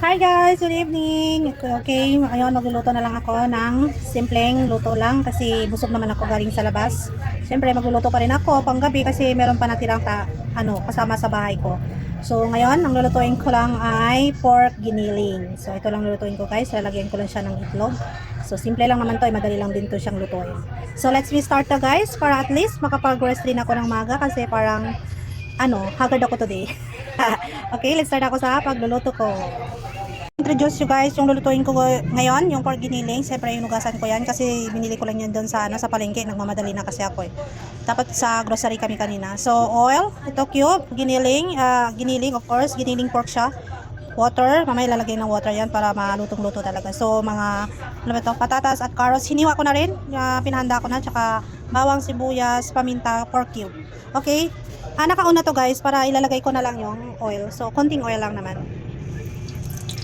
Hi guys, good evening. Okay, ngayon magluluto na lang ako ng simpleng luto lang kasi busog naman ako galing sa labas. Siyempre magluluto pa rin ako panggabi kasi meron pa natirang kasama sa bahay ko. So ngayon, ang lulutuin ko lang ay pork giniling. So ito lang lulutuin ko guys, lalagyan ko lang siya ng itlog. So simple lang naman to, madali lang din to siyang lutuin. So let's start na guys para at least makapag-rest din ako ng maga kasi parang haggard ako today. Okay, let's start ako sa pagluluto ko. Introduce you guys yung lulutuin ko ngayon, yung pork giniling. Siyempre hinugasan ko yan kasi binili ko lang yan doon sa palengke. Nagmamadali na kasi ako eh. Dapat sa grocery kami kanina. So oil, ito cube, giniling of course, giniling pork siya. Water, mamaya lalagay ng water yan para malutong-luto talaga. So mga patatas at carrots, hiniwa ko na rin, pinahanda ko na, tsaka bawang, sibuyas, paminta, pork cube. Okay, nakauna to guys para ilalagay ko na lang yung oil. So konting oil lang naman.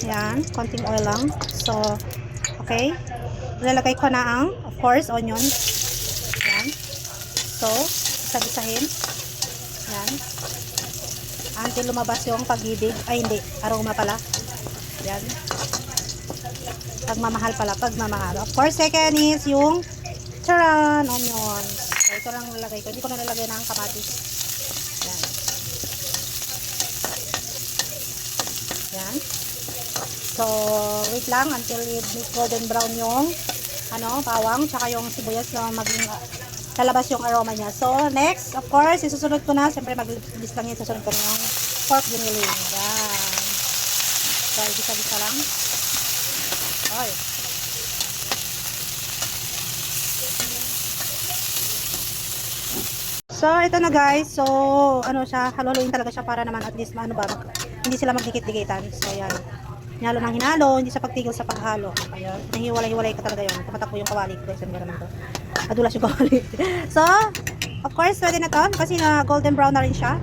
Yan, konting oil lang. So, okay. Ilalagay ko na ang, of course, onion. Yan. So, isa-isahin. Yan. Until lumabas yung pag-ibig. Ay, hindi. Aroma pala. Yan. Pagmamahal pala. Pagmamahal. Of course, second is yung charan, onion. So, ito lang nalagay ko. Hindi ko na nalagay ng kamatis. Yan. Yan. So, wait lang until golden brown yung bawang, tsaka yung sibuyas na maging lalabas yung aroma niya. So, next, of course, isusunod ko na. Siyempre, mag-list lang yun. Susunod ko na yung pork giniling. Yan. So, bisa-bisa lang. Okay. So, ito na guys. So, haluluin talaga siya para naman at least, hindi sila magdikit-dikitan. So, yan. Hinalo ng hinalo, hindi sa pagtigil sa paghalo. Ayan, nahiwalay-hiwalay ka talaga yun. Tumatak ko yung kawali ko guys, yung naman to. Adulas yung kawali. So, of course, pwede na to. Kasi na golden brown na rin siya.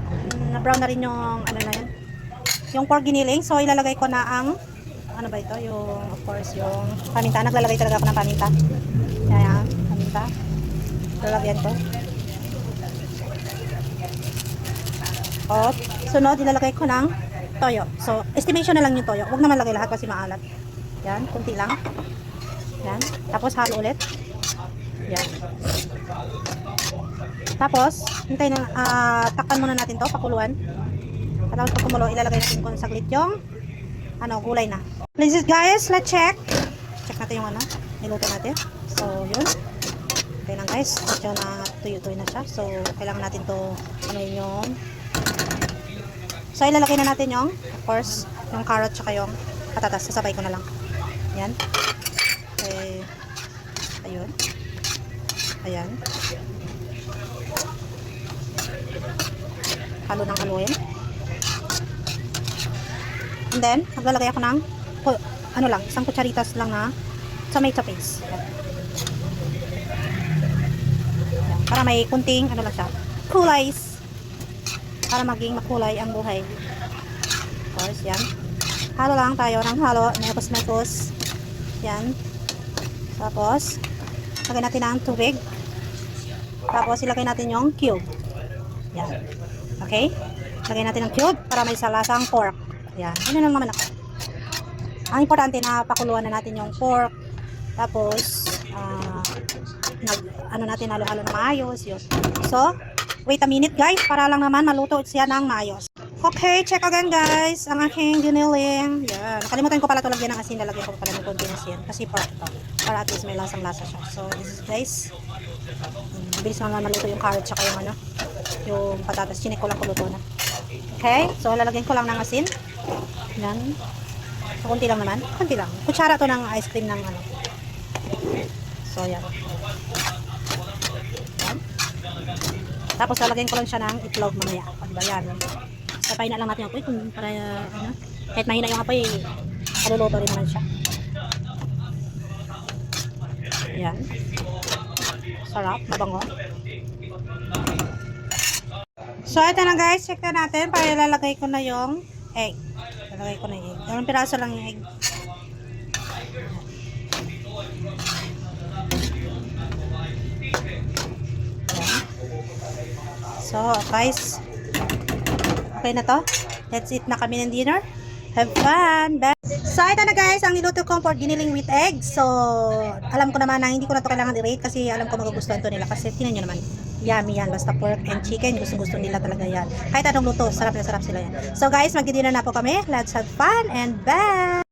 Na brown na rin yung, yung pork giniling. So, ilalagay ko na ang, yung, of course, yung paminta. Naglalagay talaga ako ng paminta. Ayan, paminta. Lalagyan ko. Sunod, ilalagay ko ng toyo. So, estimation na lang yung toyo. Huwag naman lagay lahat kasi maalat. Yan, kunti lang. Yan. Tapos, halo ulit. Yan. Tapos, hintayin na, takpan muna natin to, pakuluan. Tapos, pag kumulo, ilalagay natin kung saglit yung, gulay na. Please guys, let's check. Check natin yung niluto natin. So, yun. Okay lang guys. Medyo na tuyo-tuyo na siya. So, kailangan natin to, yung so, ilalagay na natin yung, of course, yung carrot tsaka yung patatas. Sasabay ko na lang. Yan. Okay. Ayun. Ayan. Halo ng haluin. And then, maglalagay ako ng, isang kutsaritas lang na tomato paste. Yan. Yan. Para may kunting, lang siya, kulay. Para maging makulay ang buhay. Of course, yan. Halo lang tayo ng halo. Mekos-mekos. Yan. Tapos, lagay natin ang tubig. Tapos, ilagay natin yung cube. Yan. Okay? Lagay natin ang cube para may salasang pork. Yan. Yan lang naman ako. Ang importante na pakuluan na natin yung pork. Tapos, natin halo-halo na maayos. Yun. So, wait a minute guys, para lang naman maluto siya ng maayos. Okay, check again guys, ang aking giniling. Yan. Nakalimutan ko pala ito lagyan ng asin. Lalagyan ko pala ng konti ng asin. Kasi pork ito. Para at least may lasang-lasa siya. So, this is guys. Bilis naman maluto yung carrot tsaka yung patatas. Chinik ko lang kung luto na. Okay, so lalagyan ko lang ng asin. Yan. So, konti lang naman. Konti lang. Kutsara to ng ice cream ng So, yan. Tapos lalagyan ko lang siya ng itlog mamaya. Diba yan? Sapay na lang natin yung apoy para kahit mahina yung apoy, maluluto rin naman siya. Yan. Sarap, mabango. So ito na guys, check na natin para ilalagay ko na yung egg. Lalagay ko na yung egg. Dalawang piraso lang yung egg. So, guys, okay na to. Let's eat na kami ng dinner. Have fun! Bye! So, ito na guys, ang niluto kong pork giniling with egg. So, alam ko naman na hindi ko na to kailangan i-rate kasi alam ko magugustuhan to nila. Kasi tinan nyo naman, yummy yan. Basta pork and chicken, gusto nila talaga yan. Kahit anong luto, sarap na sarap sila yan. So guys, magdi-dinner na po kami. Let's have fun and bye!